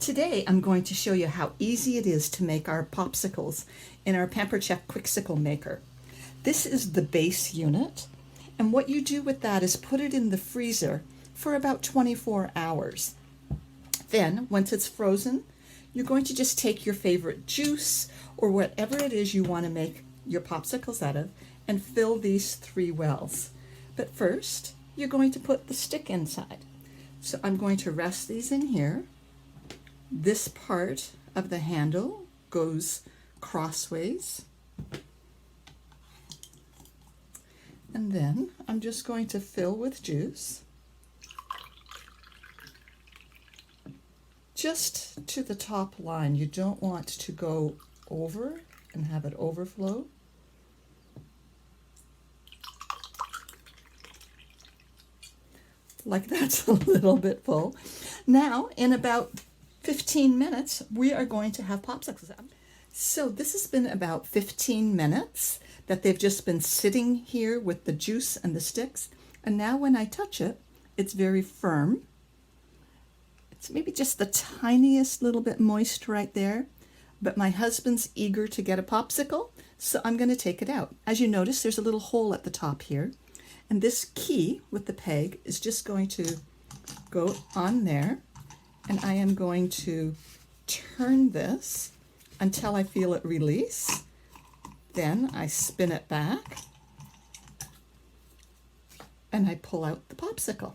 Today I'm going to show you how easy it is to make our popsicles in our Pampered Chef Quicksicle Maker. This is the base unit, and what you do with that is put it in the freezer for about 24 hours. Then, once it's frozen, you're going to just take your favorite juice or whatever it is you want to make your popsicles out of and fill these 3 wells. But first, you're going to put the stick inside. So I'm going to rest these in here. This part of the handle goes crossways. And then I'm just going to fill with juice. Just to the top line. You don't want to go over and have it overflow. Like that's a little bit full. Now, in about 15 minutes, we are going to have popsicles. So this has been about 15 minutes that they've just been sitting here with the juice and the sticks. And now when I touch it, it's very firm. It's maybe just the tiniest little bit moist right there. But my husband's eager to get a popsicle, so I'm going to take it out. As you notice, there's a little hole at the top here. And this key with the peg is just going to go on there. And I am going to turn this until I feel it release. Then I spin it back and I pull out the popsicle.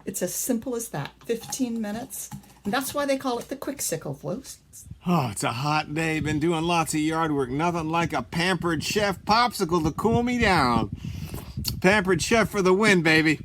It's as simple as that. 15 minutes. And that's why they call it the Quicksicle, folks. Oh, it's a hot day. Been doing lots of yard work. Nothing like a Pampered Chef popsicle to cool me down. Pampered Chef for the win, baby.